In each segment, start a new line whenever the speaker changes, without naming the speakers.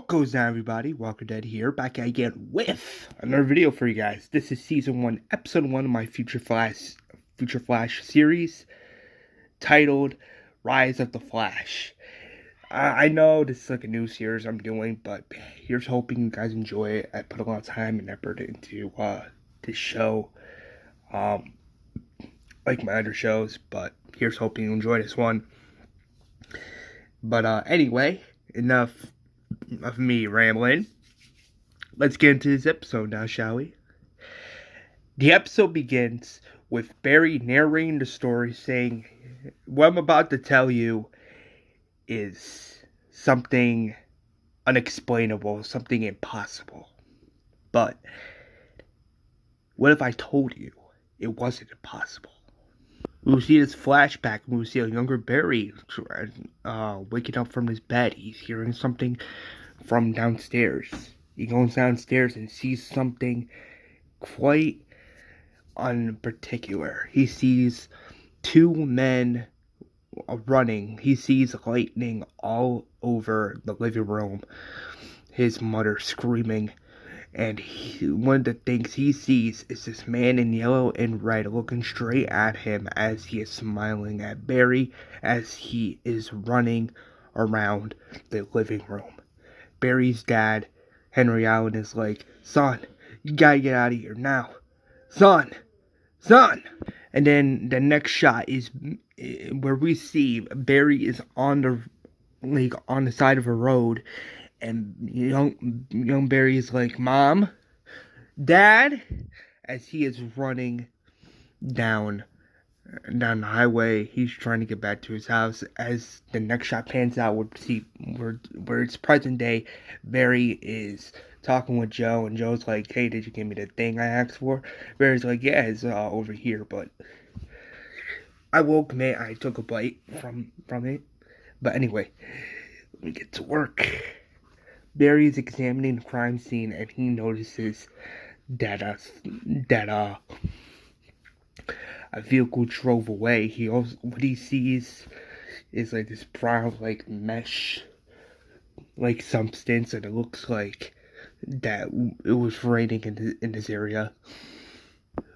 What goes down, everybody? Walker Dead here, back again with another video for you guys. This is Season 1, Episode 1 of my Future Flash series, titled Rise of the Flash. I know this is like a new series I'm doing, but here's hoping you guys enjoy it. I put a lot of time and effort into this show, like my other shows, but here's hoping you enjoy this one. But anyway, enough of me rambling. Let's get into this episode now, shall we? The episode begins with Barry narrating the story, saying, "What I'm about to tell you is something unexplainable, something impossible. But what if I told you it wasn't impossible?" We will see this flashback. We will see a younger Barry waking up from his bed. He's hearing something from downstairs. He goes downstairs and sees something quite unparticular. He sees two men running. He sees lightning all over the living room. His mother screaming. And one of the things he sees is this man in yellow and red looking straight at him as he is smiling at Barry as he is running around the living room. Barry's dad, Henry Allen, is like, "Son, you gotta get out of here now. Son! Son!" And then the next shot is where we see Barry is on the side of a road. And young Barry is like, "Mom, Dad," as he is running down the highway. He's trying to get back to his house. As the next shot pans out, where it's present day, Barry is talking with Joe, and Joe's like, "Hey, did you give me the thing I asked for?" Barry's like, "Yeah, it's over here, but I will admit I took a bite from it." But anyway, let me get to work. Barry is examining the crime scene, and he notices that a vehicle drove away. What he sees is like this brown, like mesh, like substance, and it looks like that it was raining in this area,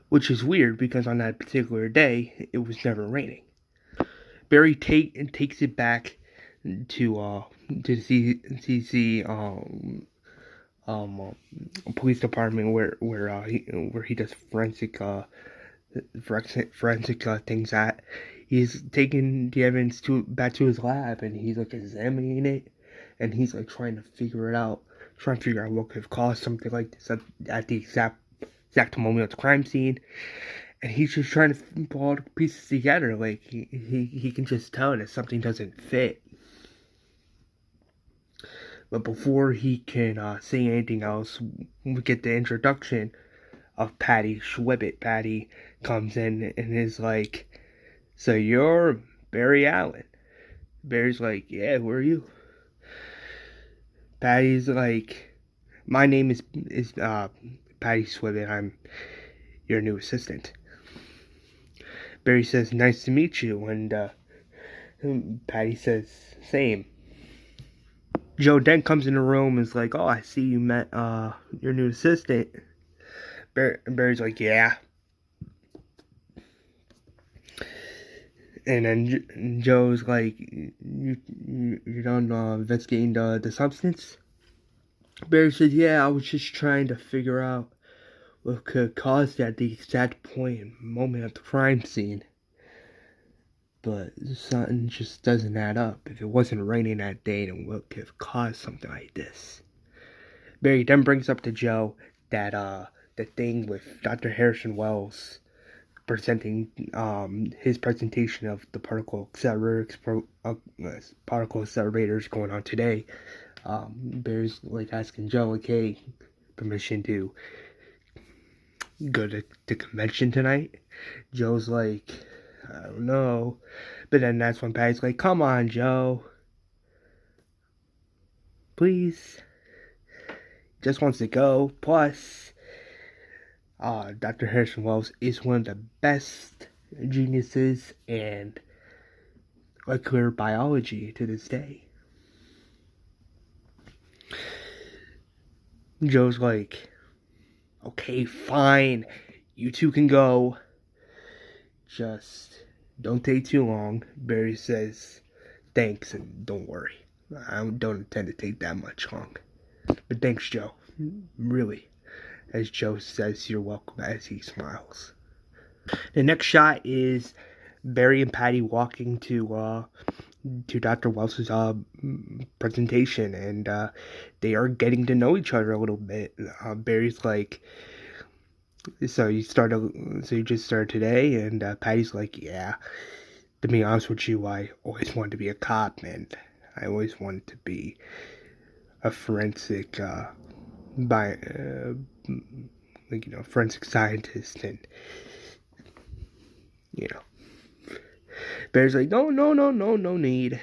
which is weird because on that particular day it was never raining. Barry takes it back to CC police department where he does forensic things at. He's taking the evidence back to his lab, and he's like examining it, and he's like trying to figure out what could have caused something like this at the exact moment of the crime scene. And he's just trying to put all the pieces together. Like he can just tell that something doesn't fit. But before he can say anything else, we get the introduction of Patty Schwibbit. Patty comes in and is like, "So you're Barry Allen?" Barry's like, "Yeah, who are you?" Patty's like, "My name is Patty Schwibbit. I'm your new assistant." Barry says, "Nice to meet you," and Patty says, "Same." Joe then comes in the room and is like, "Oh, I see you met your new assistant." Barry's like, "Yeah." And then Joe's like, "You're done investigating the substance?" Barry says, "Yeah, I was just trying to figure out what could cause that at the exact point and moment of the crime scene. But something just doesn't add up. If it wasn't raining that day, then what could have caused something like this?" Barry then brings up to Joe that the thing with Dr. Harrison Wells presenting his presentation of the particle accelerators going on today. Barry's like asking Joe, like, "Hey, permission to go to the convention tonight?" Joe's like, "I don't know." But then that's when Patty's like, "Come on, Joe. Please." Just wants to go. Plus, Dr. Harrison Wells is one of the best geniuses in molecular biology to this day. Joe's like, okay, fine. You two can go. Just don't take too long. Barry says, thanks, and don't worry. I don't intend to take that much long. But thanks, Joe. Really. As Joe says, you're welcome, as he smiles. The next shot is Barry and Patty walking to Dr. Wells's presentation, and they are getting to know each other a little bit. Barry's like, so you just started today? And Patty's like, yeah. To be honest with you, I always wanted to be a cop, and I always wanted to be a forensic forensic scientist, and Barry's like, no need.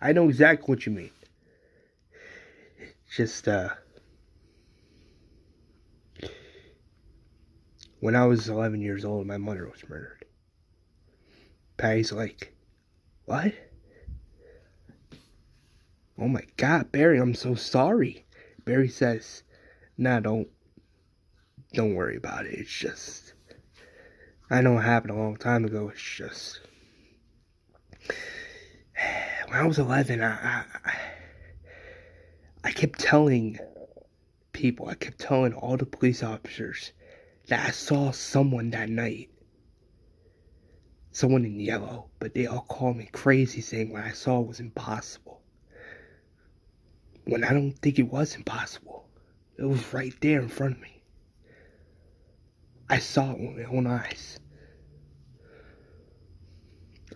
I know exactly what you mean. Just when I was 11 years old, my mother was murdered. Patty's like, what? Oh my God, Barry, I'm so sorry. Barry says, nah, don't worry about it. It's just, I know it happened a long time ago. It's just, when I was 11, I kept telling people, I kept telling all the police officers that I saw someone that night. Someone in yellow, but they all called me crazy, saying what I saw was impossible. When I don't think it was impossible. It was right there in front of me. I saw it with my own eyes.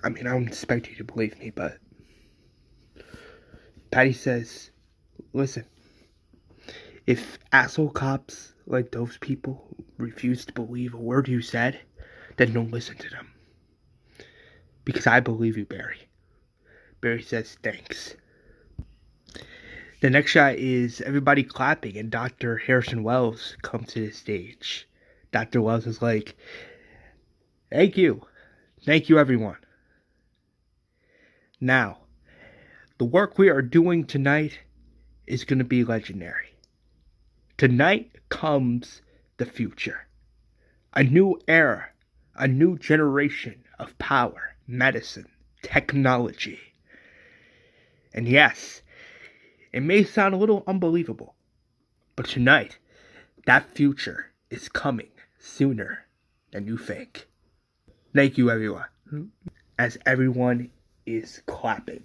I mean, I don't expect you to believe me, but Patty says, listen, if asshole cops like those people refuse to believe a word you said, then don't listen to them. Because I believe you, Barry. Barry says, thanks. The next shot is everybody clapping, and Dr. Harrison Wells comes to the stage. Dr. Wells is like, thank you. Thank you, everyone. Now, the work we are doing tonight is going to be legendary. Tonight comes the future. A new era. A new generation of power, medicine, technology. And yes, it may sound a little unbelievable, but tonight, that future is coming sooner than you think. Thank you, everyone. As everyone is clapping.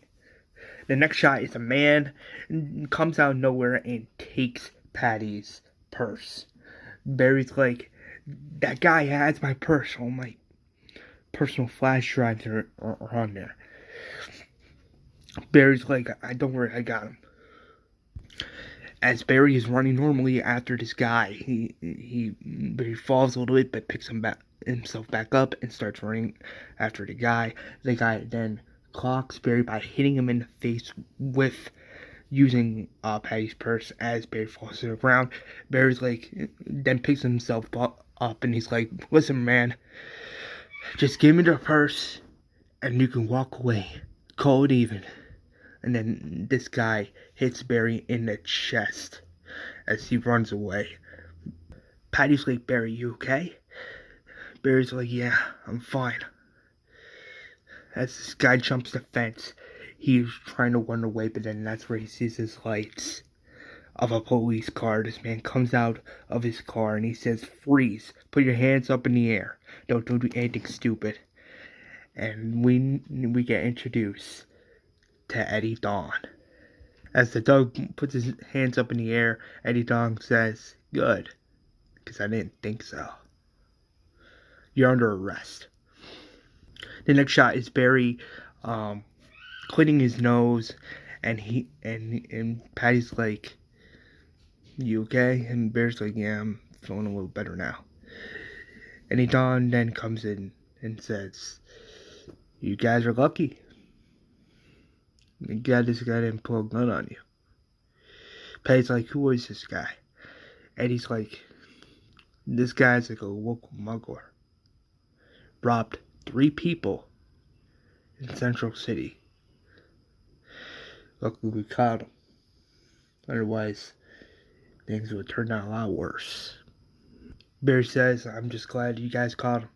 The next shot is a man comes out of nowhere and takes Patty's purse. Barry's like, that guy has my purse. All my personal flash drives are on there. Barry's like, don't worry, I got him. As Barry is running normally after this guy, he falls a little bit, but picks himself back up and starts running after the guy. The guy then clocks Barry by hitting him in the face with using Patty's purse. As Barry falls to the ground, Barry's like, then picks himself up and he's like, listen, man, just give me the purse and you can walk away. Call it even. And then this guy hits Barry in the chest as he runs away. Patty's like, Barry, you okay? Barry's like, yeah, I'm fine. As this guy jumps the fence, he's trying to run away, but then that's where he sees his lights of a police car. This man comes out of his car and he says, freeze, put your hands up in the air. Don't do anything stupid. And we get introduced to Eddie Dawn. As the dog puts his hands up in the air, Eddie Dawn says, good, because I didn't think so. You're under arrest. The next shot is Barry cleaning his nose, and Patty's like, you okay? And Barry's like, yeah, I'm feeling a little better now. Eddie Dawn then comes in and says, you guys are lucky. This guy didn't pull a gun on you. Patty's like, who is this guy? Eddie's like, this guy's like a local smuggler. Robbed 3 people in Central City. Luckily we caught him. Otherwise, things would turn out a lot worse. Barry says, I'm just glad you guys caught him.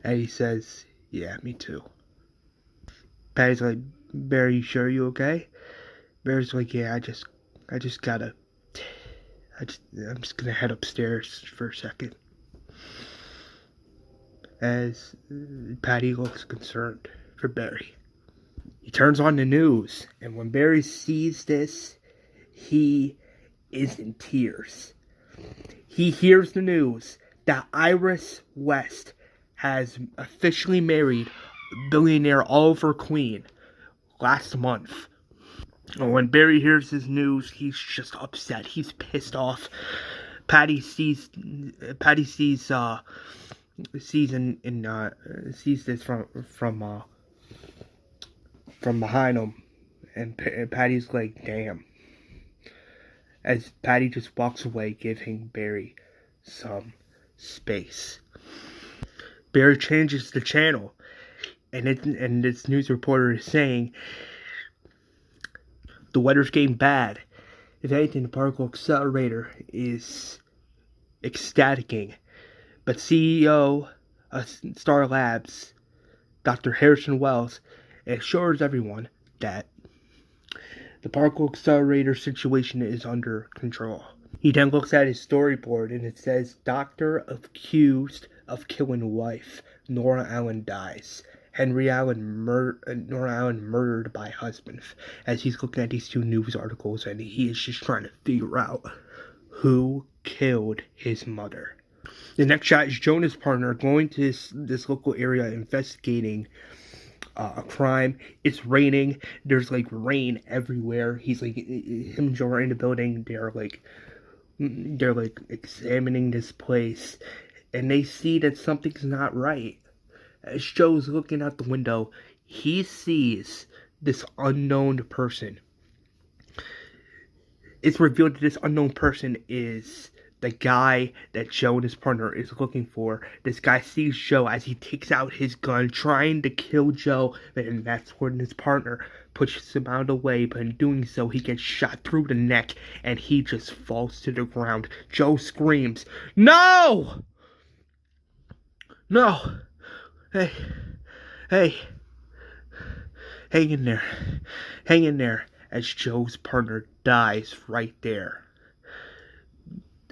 And he says, yeah, me too. Patty's like, Barry, you sure you okay? Barry's like, yeah, I'm just gonna head upstairs for a second. As Patty looks concerned for Barry. He turns on the news, and when Barry sees this, he is in tears. He hears the news that Iris West has officially married billionaire Oliver Queen last month. And when Barry hears this news, he's just upset. He's pissed off. Patty sees sees this from behind him, and Patty's like, damn. As Patty just walks away, giving Barry some space. Barry changes the channel, and this news reporter is saying the weather's getting bad. If anything, the particle accelerator is ecstaticing. But CEO of Star Labs, Dr. Harrison Wells, assures everyone that the particle accelerator situation is under control. He then looks at his storyboard and it says, Doctor accused of killing wife, Nora Allen dies. Nora Allen murdered by husband. As he's looking at these two news articles and he is just trying to figure out who killed his mother. The next shot is Jonah's partner going to this local area investigating a crime. It's raining. There's like rain everywhere. He's like, him and Joe are in the building. They're like examining this place, and they see that something's not right. As Joe's looking out the window, he sees this unknown person. It's revealed that this unknown person is the guy that Joe and his partner is looking for. This guy sees Joe as he takes out his gun, trying to kill Joe, and that's when his partner pushes him out of the way, but in doing so, he gets shot through the neck, and he just falls to the ground. Joe screams, "No! No! Hey! Hey! Hang in there. Hang in there," as Joe's partner dies right there.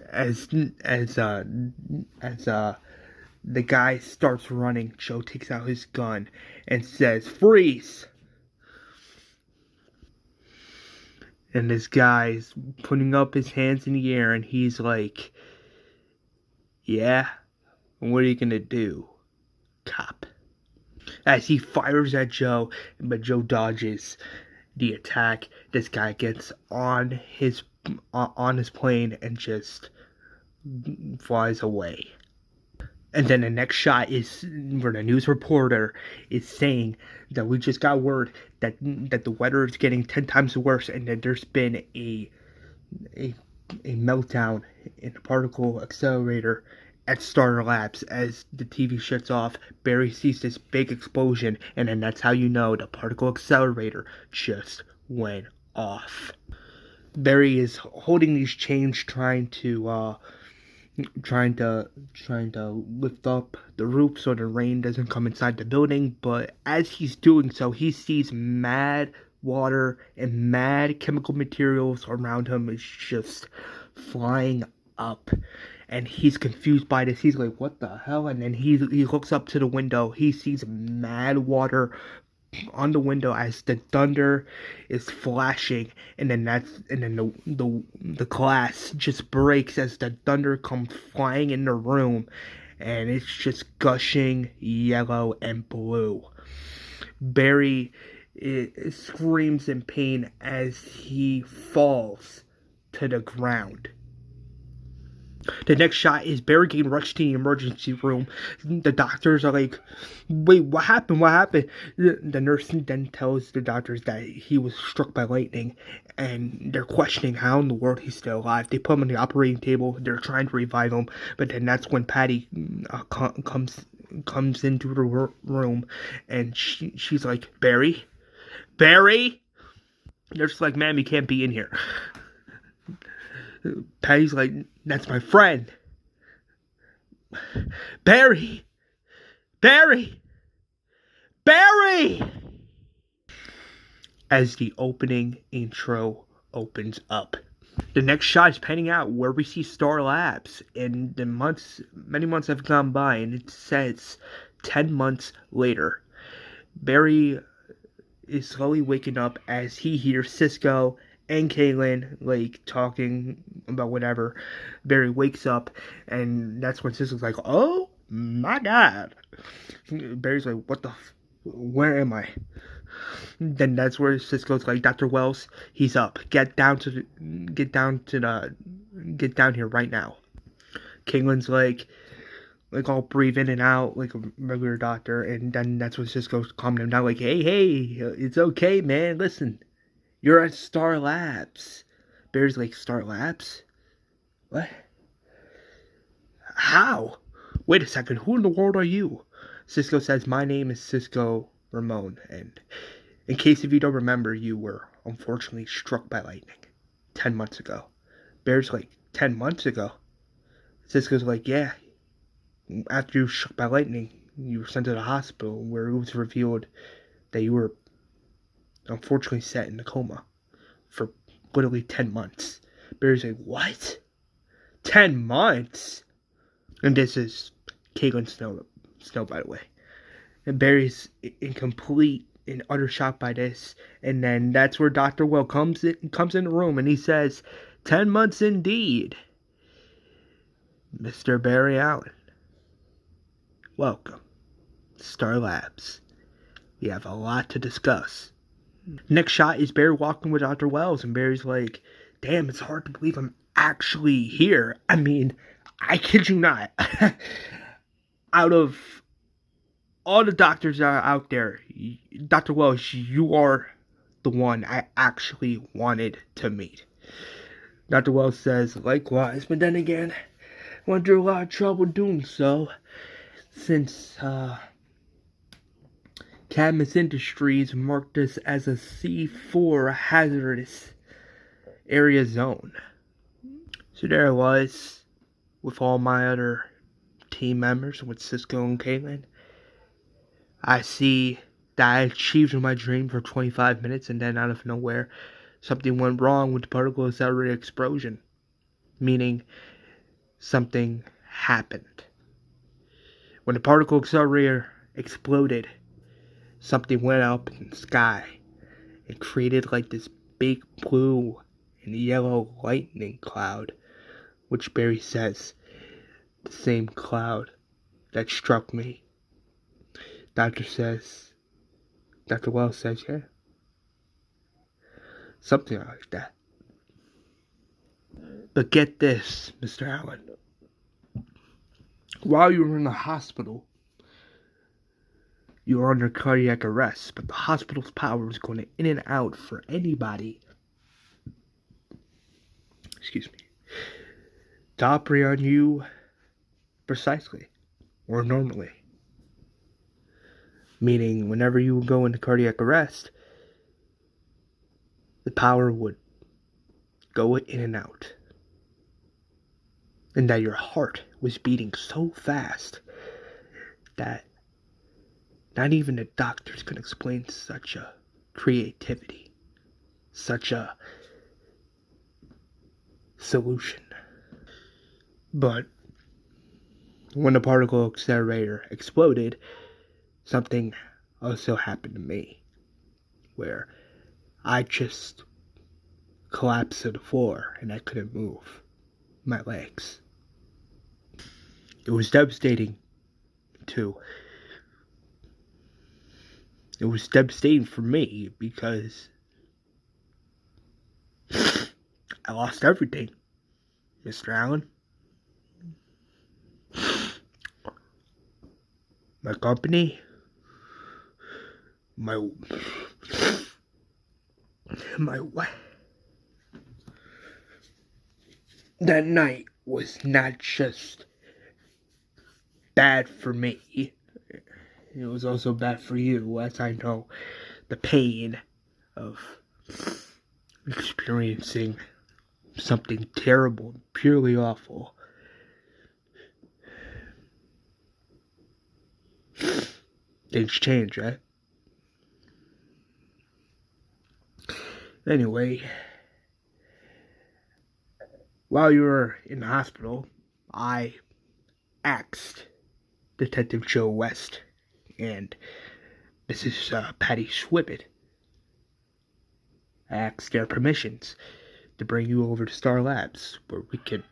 As the guy starts running, Joe takes out his gun and says, "Freeze!" And this guy's putting up his hands in the air and he's like, "Yeah? What are you gonna do, cop?" As he fires at Joe, but Joe dodges the attack. This guy gets on his plane and just flies away. And then the next shot is where the news reporter is saying that we just got word that the weather is getting 10 times worse, and that there's been a meltdown in the particle accelerator at Star Labs. As the TV shuts off, Barry sees this big explosion, and then that's how you know the particle accelerator just went off. Barry is holding these chains, trying to lift up the roof so the rain doesn't come inside the building. But as he's doing so, he sees mad water and mad chemical materials around him is just flying up. And he's confused by this. He's like, what the hell? And then he looks up to the window. He sees mad water on the window as the thunder is flashing, and then the glass just breaks as the thunder comes flying in the room, and it's just gushing yellow and blue. Barry screams in pain as he falls to the ground. The next shot is Barry getting rushed to the emergency room. The doctors are like, "Wait, what happened? What happened?" The nurse then tells the doctors that he was struck by lightning, and they're questioning how in the world he's still alive. They put him on the operating table. They're trying to revive him, but then that's when Patty comes into the room, and she's like, "Barry? Barry?" They're just like, "Ma'am, you can't be in here." Patty's like, that's my friend. Barry! Barry! Barry! As the opening intro opens up. The next shot is panning out where we see Star Labs, and many months have gone by, and it says 10 months later. Barry is slowly waking up as he hears Cisco and Caitlin like talking about whatever. Barry wakes up, and that's when Cisco's like, "Oh my God!" Barry's like, "What the? Where am I?" Then that's where Cisco's like, "Dr. Wells, he's up. Get down here right now." Caitlin's like all breathe in and out like a regular doctor, and then that's when Cisco's calming him down, like, hey, it's okay, man. Listen, you're at Star Labs. Barry's like, Star Labs? What? How? Wait a second, who in the world are you? Cisco says, my name is Cisco Ramon, and in case if you don't remember, you were unfortunately struck by lightning 10 months ago. Barry's like, 10 months ago? Cisco's like, yeah. After you were struck by lightning, you were sent to the hospital where it was revealed that you were unfortunately set in a coma for literally 10 months. Barry's like, what? 10 months? And this is Caitlin Snow, by the way. And Barry's in complete and utter shock by this. And then that's where Dr. Will comes in the room, and he says, 10 months indeed. Mr. Barry Allen, welcome to Star Labs. We have a lot to discuss. Next shot is Barry walking with Dr. Wells, and Barry's like, damn, it's hard to believe I'm actually here. I mean, I kid you not. Out of all the doctors that are out there, Dr. Wells, you are the one I actually wanted to meet. Dr. Wells says, likewise, but then again, I went through a lot of trouble doing so, since Cadmus Industries marked us as a C4 hazardous area zone. So there I was, with all my other team members, with Cisco and Caitlin. I see that I achieved my dream for 25 minutes, and then out of nowhere, something went wrong with the particle accelerator explosion. Meaning, something happened. When the particle accelerator exploded, something went up in the sky and created like this big blue and yellow lightning cloud, which Barry says, the same cloud that struck me. Dr. Wells says, yeah. Something like that. But get this, Mr. Allen. While you were in the hospital, you were under cardiac arrest, but the hospital's power was going in and out for anybody, to operate on you precisely, or normally. Meaning, whenever you would go into cardiac arrest, the power would go in and out. And that your heart was beating so fast that not even the doctors could explain such a creativity, such a solution. But when the particle accelerator exploded, something also happened to me, where I just collapsed to the floor and I couldn't move my legs. It was devastating, too. It was devastating for me because I lost everything, Mr. Allen. My company, my wife. That night was not just bad for me. It was also bad for you, as I know the pain of experiencing something terrible, purely awful. Things change, right? Anyway, while you were in the hospital, I asked Detective Joe West, and this is Patty Swibbit. I asked their permissions to bring you over to Star Labs, where we could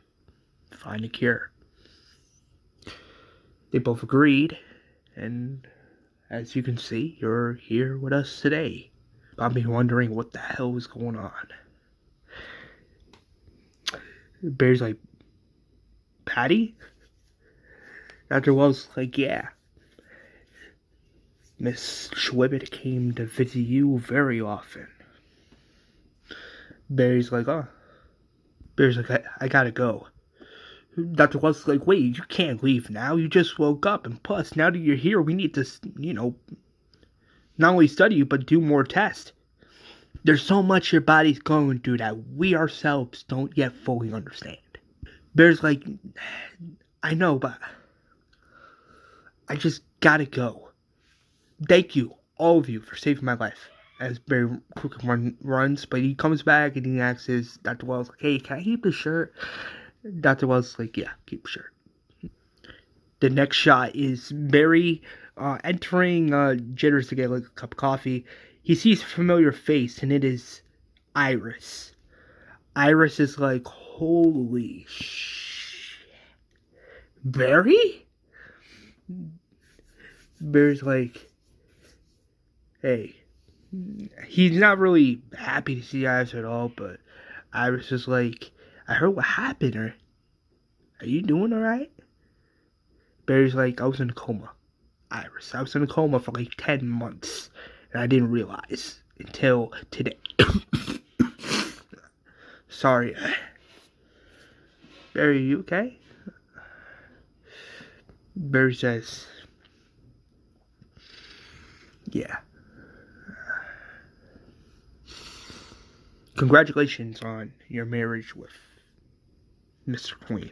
find a cure. They both agreed, and as you can see, you're here with us today. I've been wondering what the hell is going on. Barry's like, Patty? Dr. Wells like, yeah. Miss Schwibbit came to visit you very often. Barry's like, oh. Barry's like, I gotta go. Dr. Wells is like, wait, you can't leave now. You just woke up, and plus, now that you're here, we need to, not only study you, but do more tests. There's so much your body's going through that we ourselves don't yet fully understand. Bear's like, I know, but I just gotta go. Thank you, all of you, for saving my life. As Barry quickly runs, but he comes back and he asks Dr. Wells, like, hey, can I keep the shirt? Dr. Wells is like, yeah, keep the shirt. The next shot is Barry entering Jitters to get like a cup of coffee. He sees a familiar face, and it is Iris. Iris is like, holy shit. Barry? Barry's like, hey. He's not really happy to see Iris at all, but Iris is like, I heard what happened. Are you doing alright? Barry's like, I was in a coma. Iris, I was in a coma for like 10 months, and I didn't realize until today. Sorry. Barry, are you okay? Barry says, yeah. Congratulations on your marriage with Mr. Queen.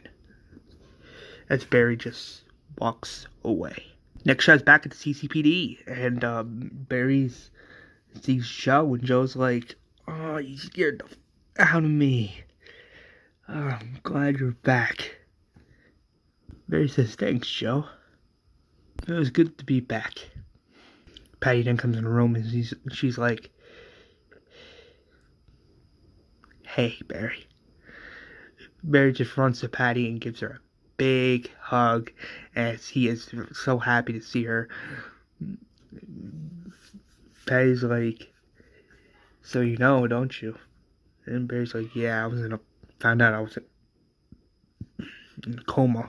As Barry just walks away. Next shot's back at the CCPD, and Barry sees Joe, and Joe's like, oh, you scared the out of me. Oh, I'm glad you're back. Barry says, thanks, Joe. It was good to be back. Patty then comes in the room, and she's like, hey, Barry. Barry just runs to Patty and gives her a big hug, as he is so happy to see her. Patty's like, so you know, don't you? And Barry's like, yeah, found out I was in a coma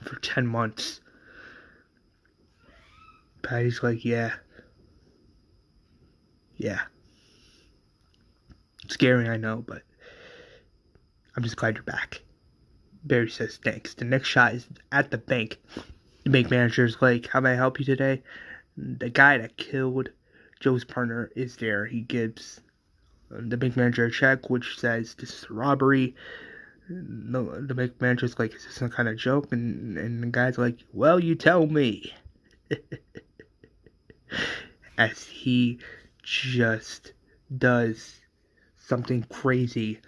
for 10 months. Patty's like, yeah. It's scary, I know, but I'm just glad you're back. Barry says thanks. The next shot is at the bank. The bank manager's like, how may I help you today? The guy that killed Joe's partner is there. He gives the bank manager a check which says this is a robbery. The bank manager's like, is this some kind of joke? And the guy's like, well, you tell me. As he just does something crazy.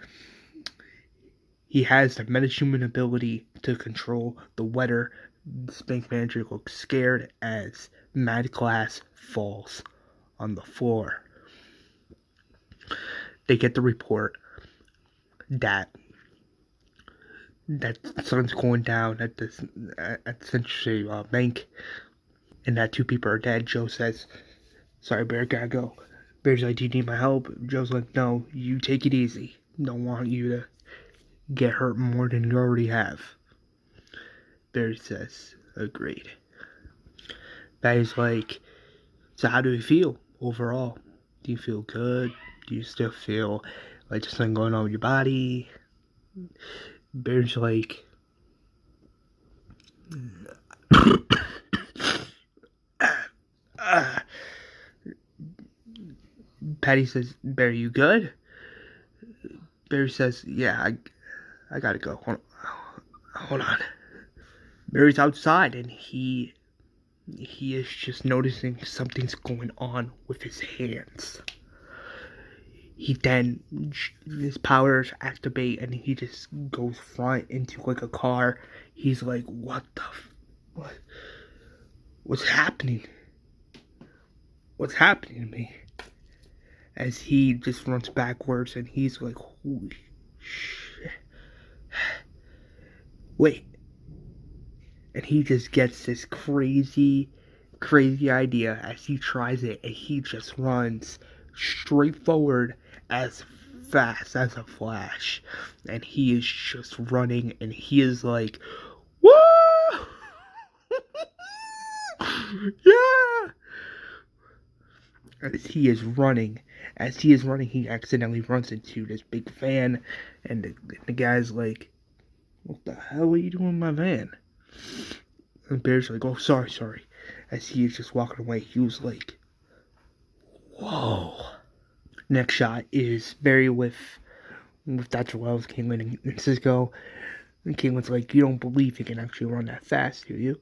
He has the metahuman ability to control the weather. This bank manager looks scared as mad glass falls on the floor. They get the report that the sun's going down at the Century Bank, and that 2 people are dead. Joe says, sorry, Bear, gotta go. Bear's like, do you need my help? Joe's like, no, you take it easy. Don't want you to get hurt more than you already have. Barry says, agreed. Barry's like, so how do you feel overall? Do you feel good? Do you still feel like there's something going on with your body? Barry's like, Patty says, Barry, you good? Barry says, yeah, I gotta go. Hold on. Barry's outside, and he is just noticing something's going on with his hands. He then, his powers activate, and he just goes front into like a car. He's like, what the what? What's happening? What's happening to me? As he just runs backwards, and he's like, holy shit. Wait. And he just gets this crazy idea as he tries it, and he just runs straight forward as fast as a flash. And he is just running, and he is like, whoa! Yeah! As he is running, he accidentally runs into this big van, and the guy's like, what the hell are you doing in my van? And Bear's like, oh, sorry. As he is just walking away, he was like, whoa. Next shot is Barry with Dr. Wells, Caitlin, and Cisco. And Caitlin's like, you don't believe you can actually run that fast, do you?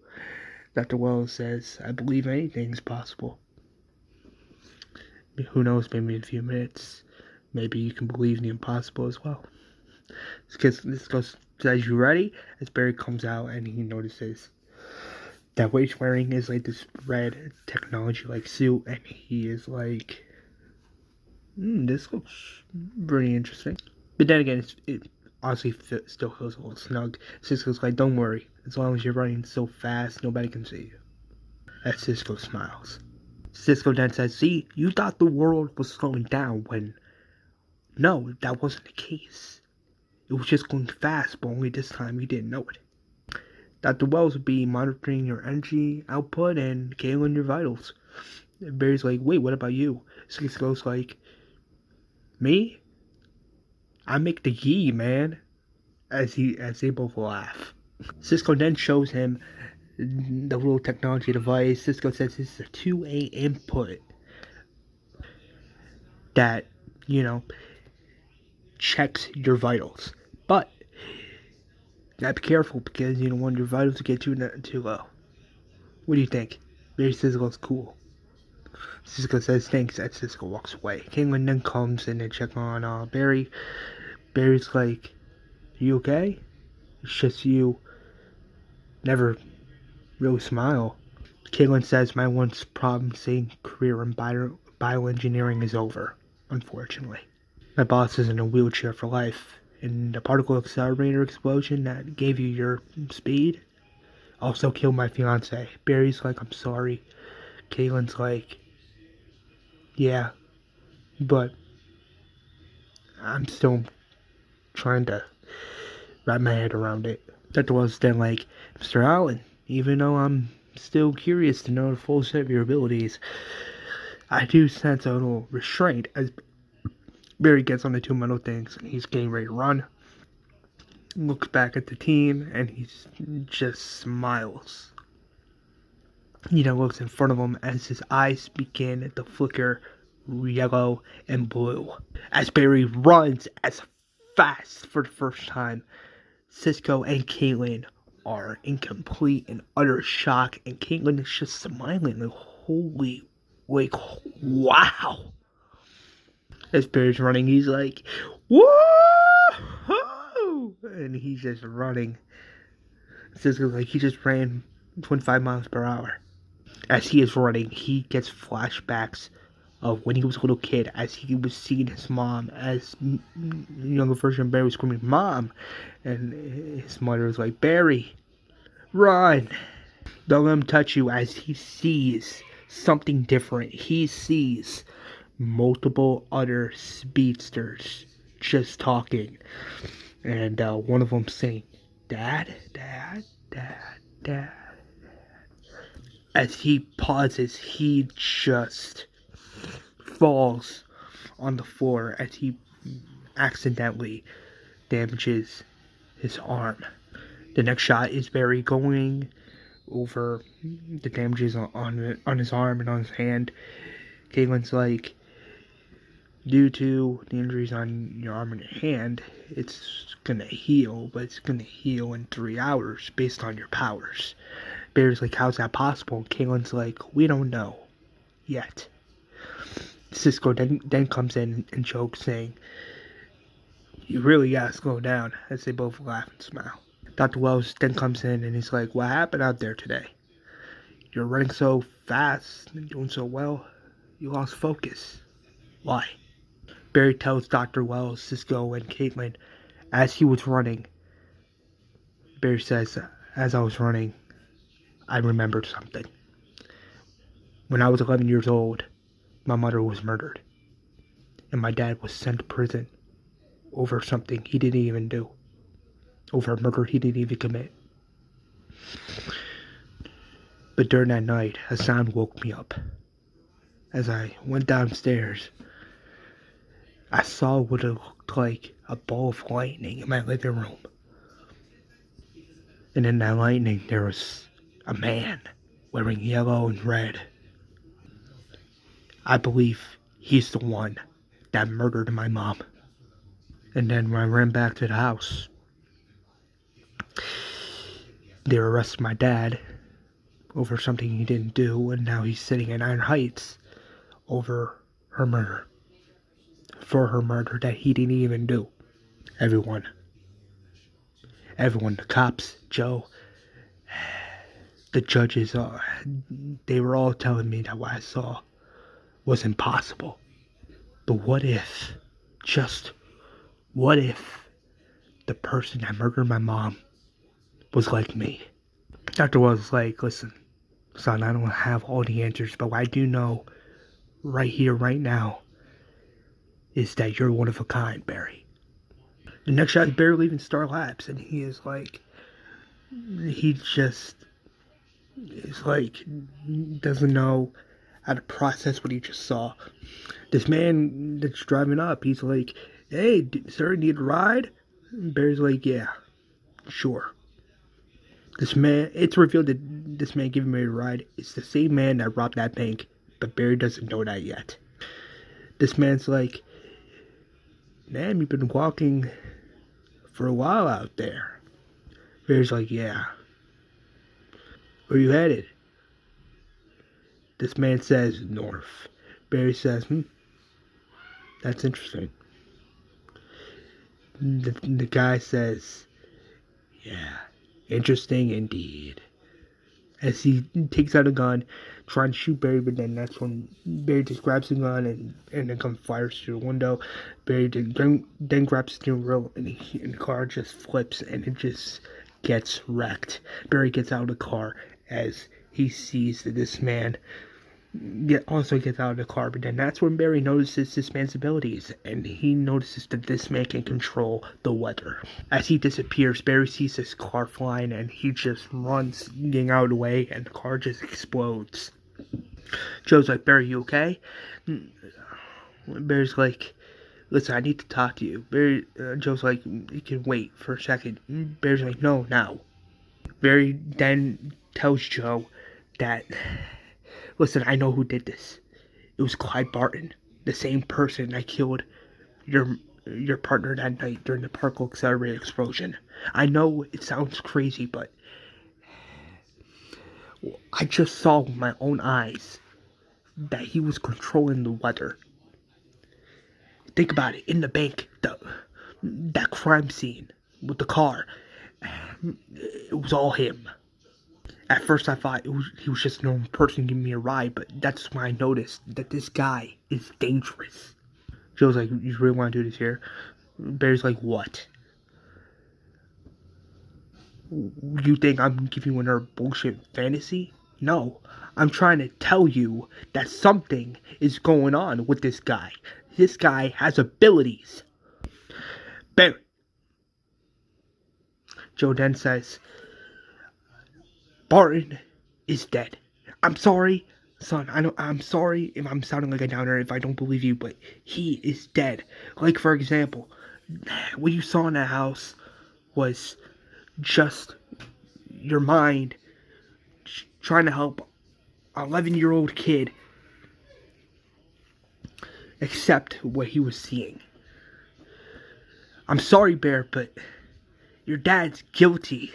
Dr. Wells says, I believe anything's possible. Who knows, maybe in a few minutes, maybe you can believe in the impossible as well. Cisco says, you ready? As Barry comes out, and he notices that what he's wearing is like this red technology-like suit, and he is like, this looks pretty interesting. But then again, it honestly still feels a little snug. Cisco's like, don't worry, as long as you're running so fast, nobody can see you. As Cisco smiles. Cisco then says, see, you thought the world was slowing down when, no, that wasn't the case. It was just going fast, but only this time you didn't know it. Dr. Wells would be monitoring your energy output and scaling your vitals. And Barry's like, wait, what about you? Cisco's like, me? I make the yee, man. As they both laugh. Cisco then shows him the little technology device. Cisco says this is a 2A input that, checks your vitals. But gotta be careful because you don't want your vitals to get too low. What do you think? Barry says it looks cool. Cisco says thanks as Cisco walks away. Caitlin then comes in and checks on Barry. Barry's like, you okay? It's just you never really smile. Caitlin says my once promising career in bioengineering is over, unfortunately. My boss is in a wheelchair for life, and the particle accelerator explosion that gave you your speed also killed my fiance. Barry's like, I'm sorry. Caitlin's like, yeah, but I'm still trying to wrap my head around it. Dr. Wells then like, Mr. Allen, even though I'm still curious to know the full set of your abilities, I do sense a little restraint as Barry gets on the two metal things and he's getting ready to run. Looks back at the team and he just smiles. Looks in front of him as his eyes begin to flicker yellow and blue. As Barry runs as fast for the first time, Cisco and Caitlin are in complete and utter shock, and Caitlin is just smiling like, holy, like, wow. As Barry's running, he's like, whoa! And he's just running. Cisco's like, he just ran 25 miles per hour. As he is running, he gets flashbacks of when he was a little kid, as he was seeing his mom, as younger version of Barry was screaming, Mom! And his mother was like, Barry, run! Don't let him touch you, as he sees something different. He sees multiple other speedsters just talking, and one of them saying, Dad, Dad, Dad, Dad. As he pauses, he just falls on the floor as he accidentally damages his arm. The next shot is Barry going over the damages on his arm and on his hand. Caitlin's like, Due to the injuries on your arm and your hand, it's gonna heal, but it's gonna heal in 3 hours based on your powers. Barry's like, how's that possible? And Caitlin's like, we don't know yet. Cisco then comes in and jokes, saying, you really gotta slow down, as they both laugh and smile. Dr. Wells then comes in and he's like, what happened out there today? You're running so fast and doing so well, you lost focus. Why? Barry tells Dr. Wells, Cisco, and Caitlin as he was running. Barry says, as I was running, I remembered something. When I was 11 years old, my mother was murdered. And my dad was sent to prison over something he didn't even do. Over a murder he didn't even commit. But during that night, a sound woke me up. As I went downstairs, I saw what it looked like a ball of lightning in my living room. And in that lightning, there was a man wearing yellow and red. I believe he's the one that murdered my mom. And then when I ran back to the house, they arrested my dad over something he didn't do, and now he's sitting in Iron Heights over her murder. For her murder that he didn't even do. Everyone, the cops, Joe, the judges, they were all telling me that what I saw was impossible. But what if, just what if the person that murdered my mom was like me? Dr. Wells was like, listen, son, I don't have all the answers, but what I do know right here, right now, is that you're one of a kind, Barry. The next shot is Barry leaving Star Labs, and he is like, he just is like, doesn't know how to process what he just saw. This man that's driving up, he's like, hey, sir, need a ride? And Barry's like, yeah, sure. This man, it's revealed that this man giving me a ride is the same man that robbed that bank, but Barry doesn't know that yet. This man's like, man, you've been walking for a while out there. Barry's like, yeah. Where you headed? This man says, north. Barry says, that's interesting. The guy says, yeah, interesting indeed. As he takes out a gun, trying to shoot Barry, but then that's when Barry just grabs the gun and then comes fires through the window. Barry then grabs the steering wheel and the car just flips and it just gets wrecked. Barry gets out of the car as he sees that this man also gets out of the car, but then that's when Barry notices this man's abilities, and he notices that this man can control the weather. As he disappears, Barry sees his car flying, and he just runs, getting out of the way, and the car just explodes. Joe's like, Barry, you okay? Barry's like, listen, I need to talk to you. Joe's like, you can wait for a second. Barry's like, no, now. Barry then tells Joe that, listen, I know who did this. It was Clyde Barton, the same person that killed your partner that night during the particle accelerator explosion. I know it sounds crazy, but I just saw with my own eyes that he was controlling the weather. Think about it, in the bank, that crime scene with the car, it was all him. At first I thought he was just a normal person giving me a ride, but that's when I noticed that this guy is dangerous. Joe's like, you really want to do this here? Barry's like, what? You think I'm giving you another bullshit fantasy? No, I'm trying to tell you that something is going on with this guy. This guy has abilities. Barry. Joe then says, Barton is dead. I'm sorry, son. I'm sorry if I'm sounding like a downer, if I don't believe you, but he is dead. Like, for example, what you saw in that house was just your mind trying to help an 11-year-old kid accept what he was seeing. I'm sorry, Bear, but your dad's guilty.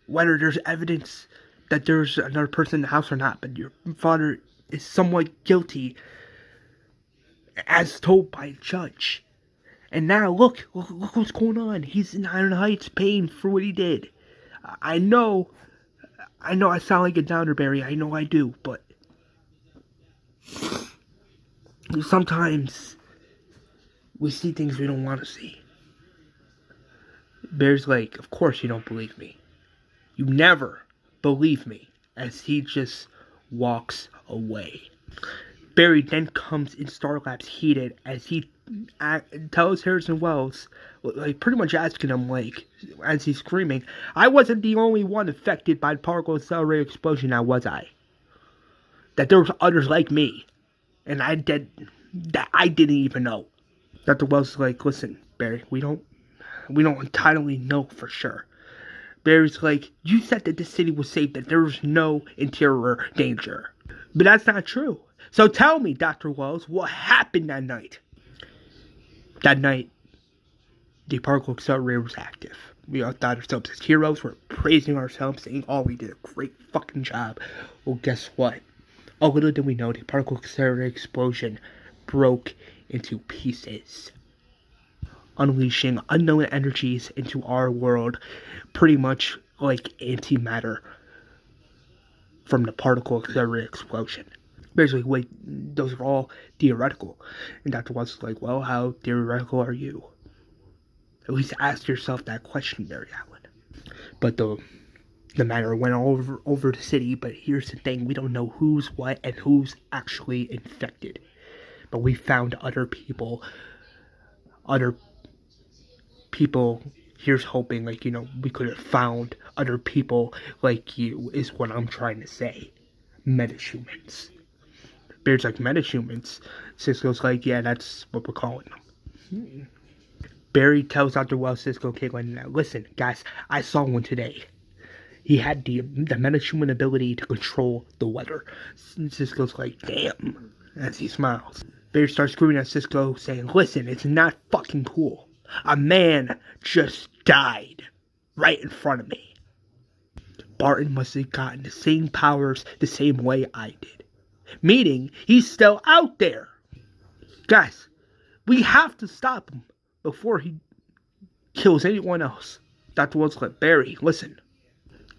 Whether there's evidence that there's another person in the house or not, but your father is somewhat guilty, as told by a judge. And now look what's going on. He's in Iron Heights paying for what he did. I know I sound like a downer, Barry. I know I do, but sometimes we see things we don't want to see. Bear's like, of course you don't believe me. You never believe me, as he just walks away. Barry then comes in Starlab's heated as he tells Harrison Wells, like pretty much asking him, like, as he's screaming, I wasn't the only one affected by the particle accelerator explosion, now was I? That there was others like me, and that I didn't even know. Dr. Wells is like, listen, Barry, we don't entirely know for sure. Barry's like, you said that the city was safe, that there was no interior danger. But that's not true. So tell me, Dr. Wells, what happened that night? That night, the particle accelerator was active. We all thought ourselves as heroes. We're praising ourselves, saying, oh, we did a great fucking job. Well, guess what? Oh, little did we know, the particle accelerator explosion broke into pieces, unleashing unknown energies into our world, pretty much like antimatter from the particle accelerator explosion. Basically, wait, those are all theoretical. And Dr. Wells is like, well, how theoretical are you? At least ask yourself that question, Barry Allen. But the matter went all over the city, but here's the thing, we don't know who's what and who's actually infected. But we found other people, here's hoping, like, we could have found other people like you, is what I'm trying to say. Metahumans. Bear's like, metahumans? Cisco's like, yeah, that's what we're calling them. Barry tells Dr. Wells, Cisco, Caitlin, listen, guys, I saw one today. He had the metahuman ability to control the weather. Cisco's like, damn, as he smiles. Barry starts screaming at Cisco, saying, listen, it's not fucking cool. A man just died right in front of me. Barton must have gotten the same powers the same way I did. Meaning, he's still out there. Guys, we have to stop him before he kills anyone else. Dr. Wells like, Barry, listen.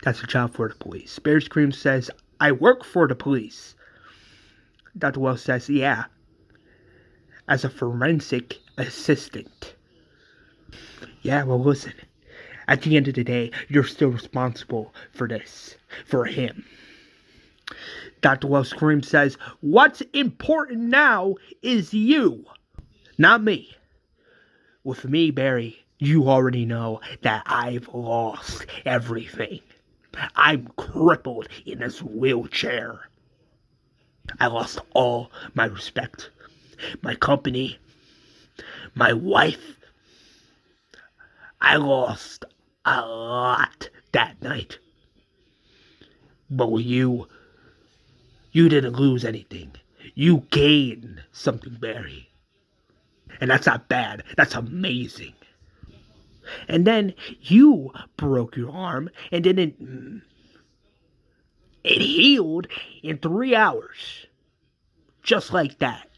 That's a job for the police. Barry screams, says, I work for the police. Dr. Wells says, yeah. As a forensic assistant. Yeah, well, listen. At the end of the day, you're still responsible for this. For him. Dr. Wells screams, says, what's important now is you, not me. With me, Barry, you already know that I've lost everything. I'm crippled in this wheelchair. I lost all my respect, my company, my wife. I lost a lot that night. But with you didn't lose anything. You gained something, Barry. And that's not bad. That's amazing. And then you broke your arm, and then it healed in 3 hours. Just like that.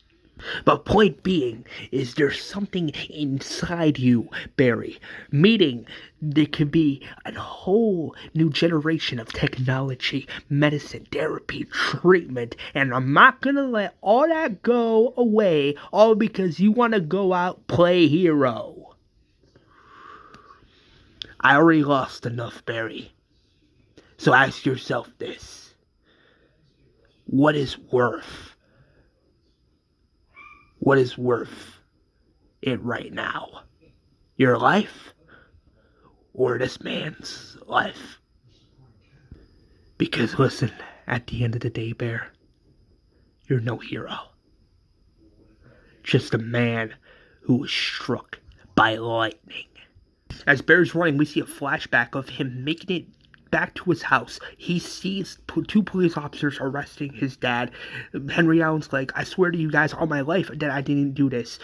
But point being is there's something inside you, Barry. Meaning there could be a whole new generation of technology, medicine, therapy, treatment, and I'm not gonna let all that go away all because you want to go out play hero. I already lost enough, Barry. So ask yourself this. What is worth it right now? Your life or this man's life? Because listen, at the end of the day, Bear, you're no hero. Just a man who was struck by lightning. As Bear's running, we see a flashback of him making it back to his house. He sees two police officers arresting his dad. Henry Allen's like, I swear to you guys all my life that I didn't do this.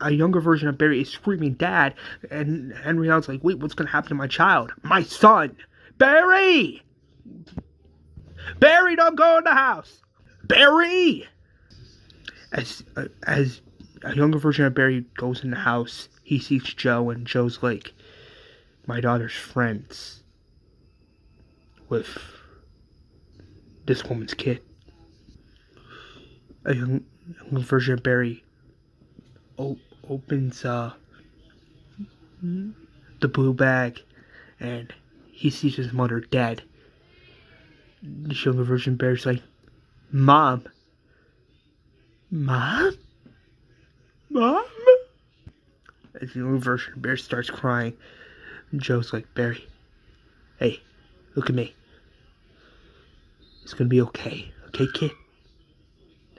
A younger version of Barry is screaming, Dad. And Henry Allen's like, wait, what's going to happen to my child? My son! Barry! Barry, don't go in the house! Barry! As a younger version of Barry goes in the house, he sees Joe, and Joe's like, my daughter's friends with this woman's kid. A young version of Barry opens the blue bag, and he sees his mother dead. This younger version of Barry's like, Mom? Mom? As the younger version of Barry starts crying, Joe's like, Barry, hey, look at me. It's gonna be okay. Okay, kid?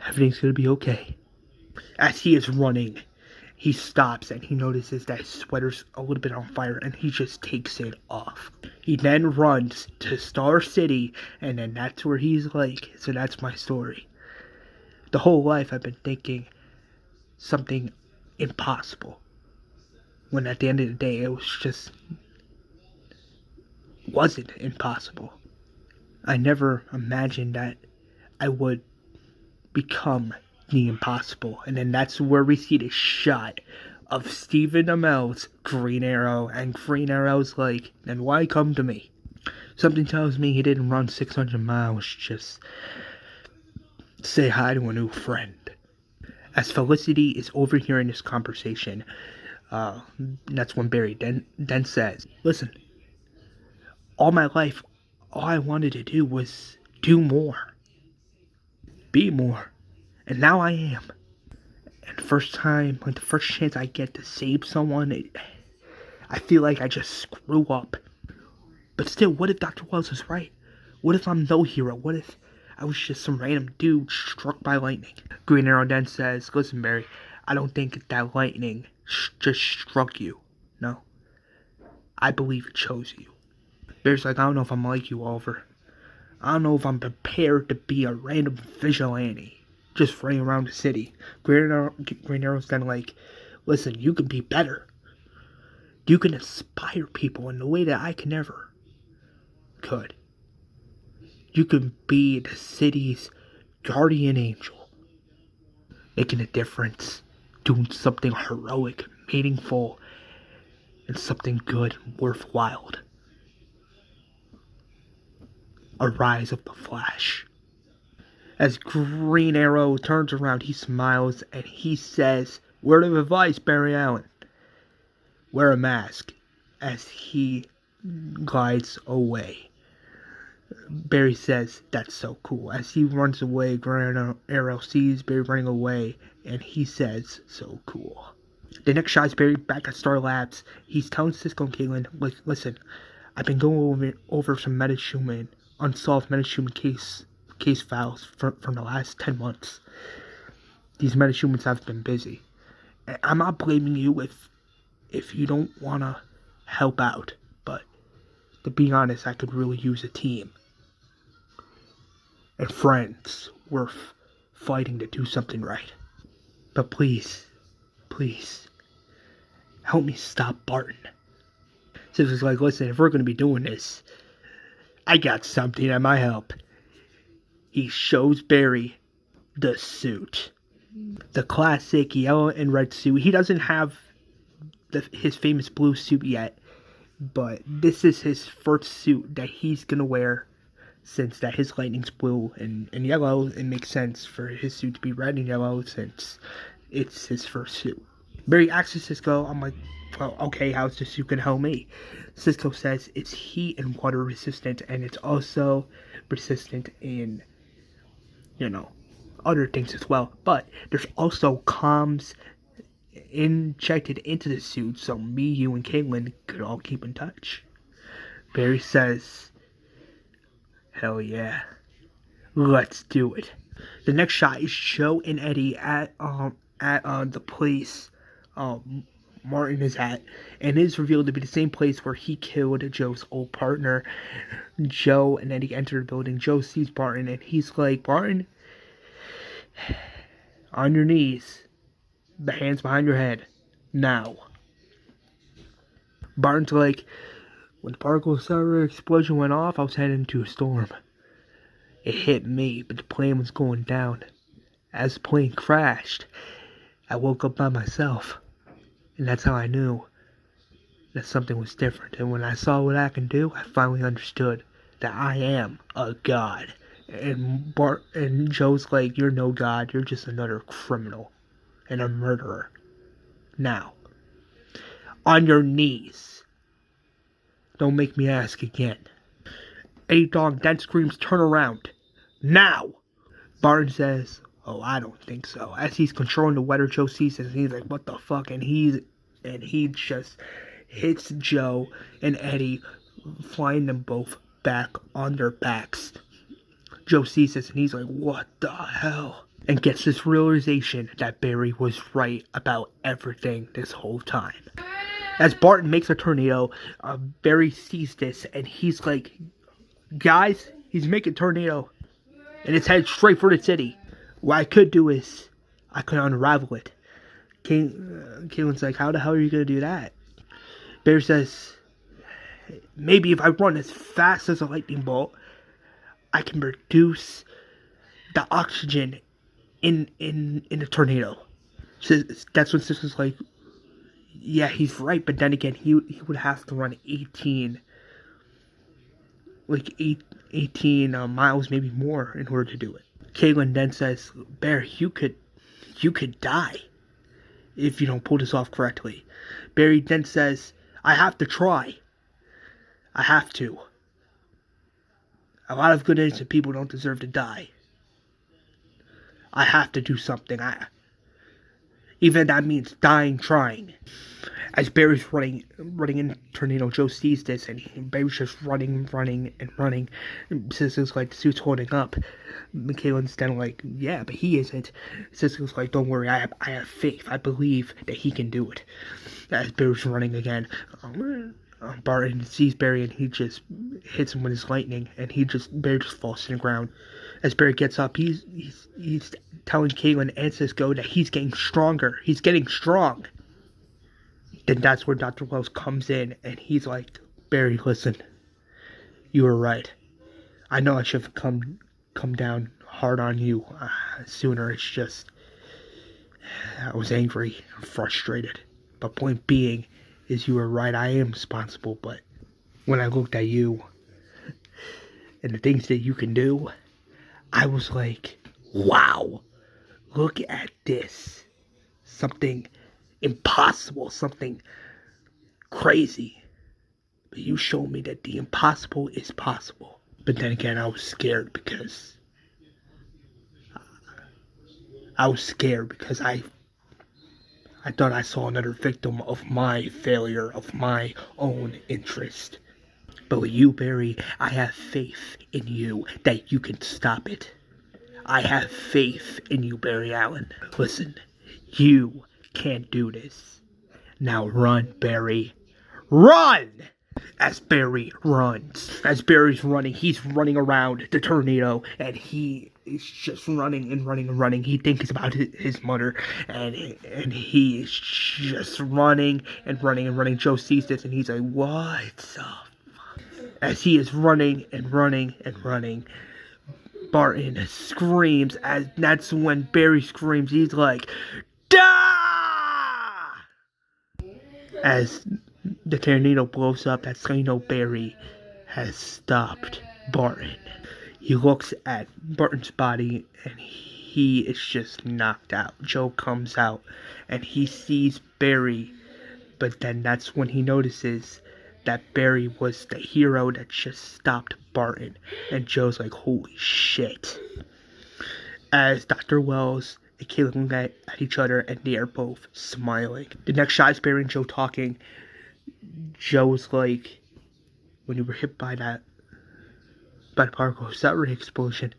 Everything's gonna be okay. As he is running, he stops and he notices that his sweater's a little bit on fire, and he just takes it off. He then runs to Star City, and then that's where he's like, so that's my story. The whole life I've been thinking something impossible, when at the end of the day it wasn't impossible. I never imagined that I would become the impossible. And then that's where we see the shot of Stephen Amell's Green Arrow, and Green Arrow's like, then why come to me? Something tells me he didn't run 600 miles just say hi to a new friend. As Felicity is overhearing this conversation, that's when Barry then says, listen, all my life, all I wanted to do was do more. Be more. And now I am. And the first chance I get to save someone, I feel like I just screw up. But still, what if Dr. Wells is right? What if I'm no hero? What if I was just some random dude struck by lightning? Green Arrow then says, listen, Barry, I don't think that lightning just struck you. No. I believe it chose you. Barry's like, I don't know if I'm like you, Oliver. I don't know if I'm prepared to be a random vigilante just running around the city. Green Arrow's then like, listen, you can be better. You can inspire people in the way that I can never could. You can be the city's guardian angel, making a difference, doing something heroic, meaningful, and something good and worthwhile. A rise of the Flash. As Green Arrow turns around, he smiles and he says, word of advice, Barry Allen, wear a mask, as he glides away. Barry says, that's so cool. As he runs away, Green Arrow sees Barry running away, and he says, so cool. The next shot is Barry back at Star Labs. He's telling Cisco and Caitlin, listen, I've been going over some unsolved metahumans case files from the last 10 months. These metahumans have been busy. And I'm not blaming you if you don't want to help out, but to be honest, I could really use a team and friends worth fighting to do something right. But please, help me stop Barton. Cisco's like, listen, if we're going to be doing this, I got something that might help. He shows Barry the suit. The classic yellow and red suit. He doesn't have his famous blue suit yet, but this is his first suit that he's going to wear, since that his lightning's blue and yellow. It makes sense for his suit to be red and yellow since it's his first suit. Barry asks Cisco, I'm like, well, okay, how's the suit gonna help me? Cisco says it's heat and water resistant, and it's also resistant in, other things as well. But there's also comms injected into the suit, so me, you, and Caitlin could all keep in touch. Barry says, hell yeah, let's do it. The next shot is Joe and Eddie at the police Martin is at, and it is revealed to be the same place where he killed Joe's old partner, Joe, and then he entered the building. Joe sees Barton, and he's like, Barton, on your knees, the hands behind your head, now. Barton's like, when the particle accelerator explosion went off, I was heading into a storm. It hit me, but the plane was going down. As the plane crashed, I woke up by myself. And that's how I knew that something was different. And when I saw what I can do, I finally understood that I am a god. And Joe's like, you're no god, you're just another criminal and a murderer. Now, on your knees. Don't make me ask again. A-Dog then screams, turn around. Now! Barton says, oh, I don't think so. As he's controlling the weather, Joe sees it, and he's like, what the fuck? And he just hits Joe and Eddie, flying them both back on their backs. Joe sees this, and he's like, what the hell? And gets this realization that Barry was right about everything this whole time. As Barton makes a tornado, Barry sees this, and he's like, guys, he's making a tornado, and it's headed straight for the city. What I could do is, I could unravel it. Caitlin's like, how the hell are you going to do that? Barry says, maybe if I run as fast as a lightning bolt, I can reduce the oxygen in the tornado. So that's when Sister's like, yeah, he's right, but then again, he would have to run 18 miles, maybe more, in order to do it. Caitlin then says, Barry, you could die if you don't pull this off correctly. Barry then says, I have to try. I have to. A lot of good innocent people don't deserve to die. I have to do something. Even if that means dying trying. As Barry's running in tornado, Joe sees this, and Barry's just running. Sister's like, the suit's holding up. Caitlin's then like, yeah, but he isn't. Sister's like, don't worry, I have faith. I believe that he can do it. As Barry's running again, Barton sees Barry, and he just hits him with his lightning, and Barry just falls to the ground. As Barry gets up, he's telling Caitlin and Cisco that he's getting stronger. He's getting strong. Then that's where Dr. Wells comes in, and he's like, Barry, listen, you were right. I know I should have come down hard on you sooner. It's just, I was angry, frustrated. But point being is you were right. I am responsible, but when I looked at you and the things that you can do, I was like, wow, look at this. Something impossible, something crazy. But you showed me that the impossible is possible. But then again, I was scared because I thought I saw another victim of my failure, of my own interest. But with you, Barry, I have faith in you that you can stop it. I have faith in you, Barry Allen. Listen, you can't do this. Now run, Barry. Run! As Barry runs. As Barry's running, he's running around the tornado, and he is just running and running and running. He thinks about his mother, and he is just running and running and running. Joe sees this, and he's like, what the fuck? As he is running and running and running, Barton screams. As that's when Barry screams. He's like, "Da!" As the tornado blows up, that's how you know Barry has stopped Barton. He looks at Barton's body, and he is just knocked out. Joe comes out, and he sees Barry, but then that's when he notices that Barry was the hero that just stopped Barton. And Joe's like, holy shit. As Dr. Wells and Caitlin look at each other, and they are both smiling. The next shot is Barry and Joe talking. Joe's like, when you were hit by the particle accelerator explosion,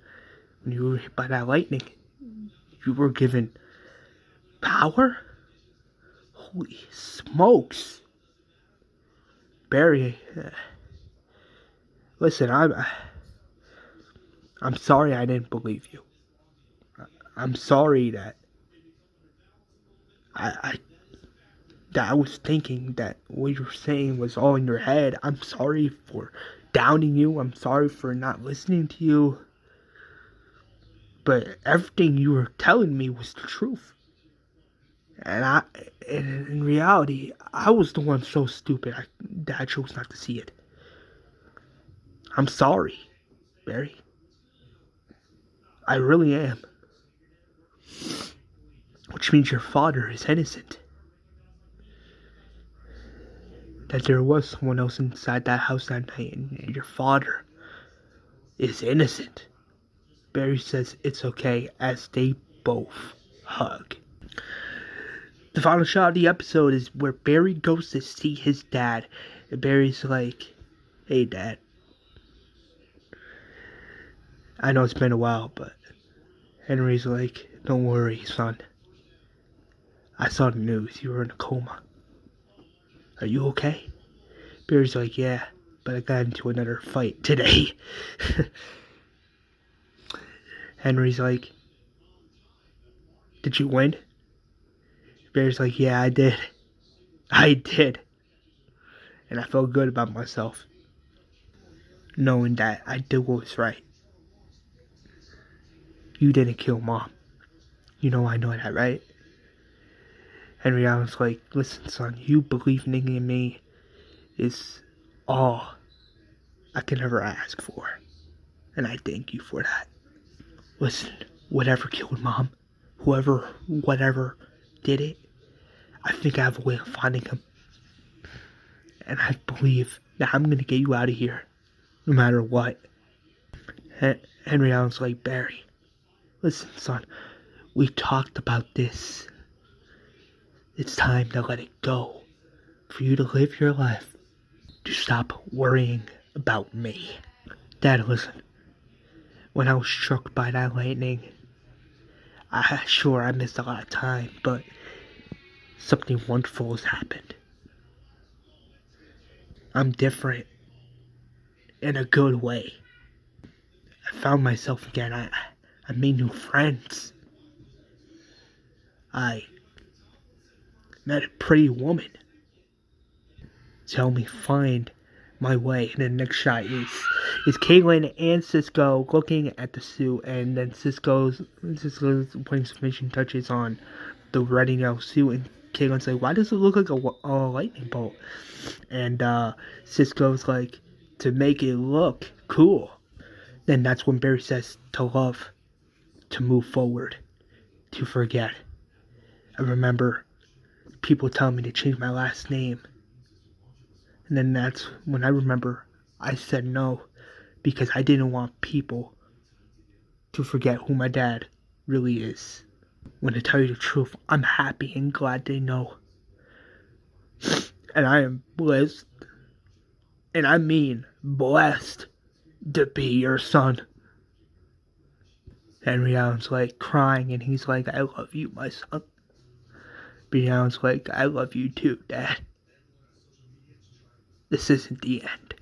when you were hit by that lightning, you were given power? Holy smokes. Barry, listen, I'm sorry I didn't believe you. I'm sorry that I was thinking that what you were saying was all in your head. I'm sorry for doubting you. I'm sorry for not listening to you. But everything you were telling me was the truth. And in reality, I was the one so stupid that I chose not to see it. I'm sorry, Barry. I really am. Which means your father is innocent. That there was someone else inside that house that night, and your father is innocent. Barry says it's okay as they both hug. The final shot of the episode is where Barry goes to see his dad. And Barry's like, hey, Dad. I know it's been a while, but Henry's like, don't worry, son. I saw the news. You were in a coma. Are you okay? Barry's like, yeah, but I got into another fight today. Henry's like, did you win? Barry's like, yeah, I did. I did. And I felt good about myself, knowing that I did what was right. You didn't kill Mom. You know I know that, right? Henry Allen's like, listen, son, you believing in me is all I can ever ask for. And I thank you for that. Listen, whatever killed Mom, whatever did it, I think I have a way of finding him. And I believe that I'm going to get you out of here, no matter what. Henry Allen's like, Barry, listen, son, we talked about this. It's time to let it go. For you to live your life. To stop worrying about me. Dad, listen. When I was struck by that lightning, I missed a lot of time, but something wonderful has happened. I'm different. In a good way. I found myself again. I made new friends. I met a pretty woman to help me find my way. And the next shot is Caitlin and Cisco looking at the suit, and then Cisco's putting some finishing touches on the red and yellow suit, and Caitlin's like, why does it look like a lightning bolt? And Cisco's like, to make it look cool. Then that's when Barry says, to love, to move forward, to forget. I remember people telling me to change my last name. And then that's when I remember I said no, because I didn't want people to forget who my dad really is. When to tell you the truth, I'm happy and glad they know. And I am blessed, and I mean blessed, to be your son. Henry Allen's like crying, and he's like, I love you, my son. Barry Allen's like, I love you too, Dad. This isn't the end.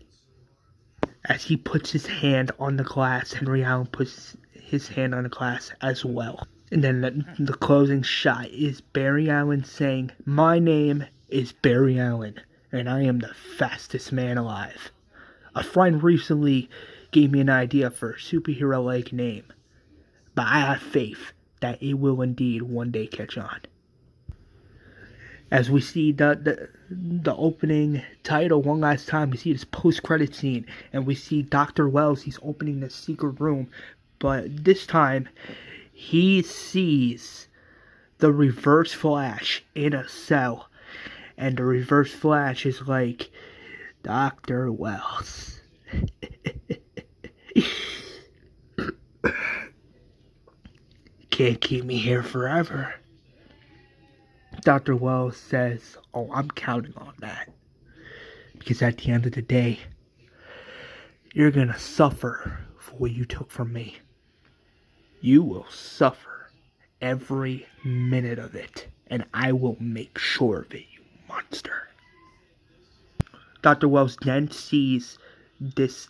As he puts his hand on the glass, Henry Allen puts his hand on the glass as well. And then the closing shot is Barry Allen saying, my name is Barry Allen, and I am the fastest man alive. A friend recently gave me an idea for a superhero-like name, but I have faith that it will indeed one day catch on. As we see the opening title one last time, we see this post-credit scene, and we see Dr. Wells, he's opening the secret room, but this time, he sees the Reverse Flash in a cell, and the Reverse Flash is like, Dr. Wells. Can't keep me here forever. Dr. Wells says, oh, I'm counting on that. Because at the end of the day, you're gonna suffer for what you took from me. You will suffer every minute of it. and I will make sure of it, you monster. Dr. Wells then sees this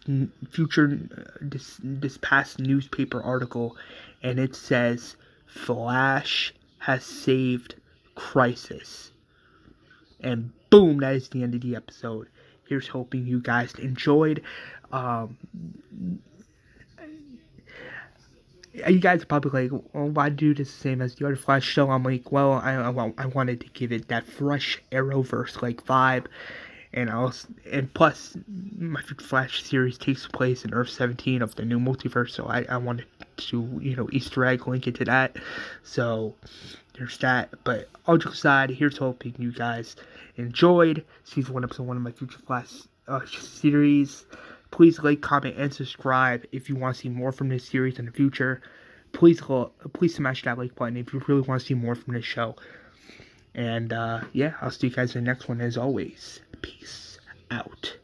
this past newspaper article, and it says Flash has saved Crisis. And boom, that is the end of the episode. Here's hoping you guys enjoyed. You guys are probably like, well, why do this the same as the other Flash show? I'm like, well, I wanted to give it that fresh Arrowverse like vibe. And plus, my Flash series takes place in Earth 17 of the new multiverse, so I wanted to, Easter egg link into that. So, there's that. But all jokes aside, here's hoping you guys enjoyed Season 1, Episode 1 of my future Flash series. Please like, comment, and subscribe if you want to see more from this series in the future. Please smash that like button if you really want to see more from this show. And, yeah, I'll see you guys in the next one as always. Peace out.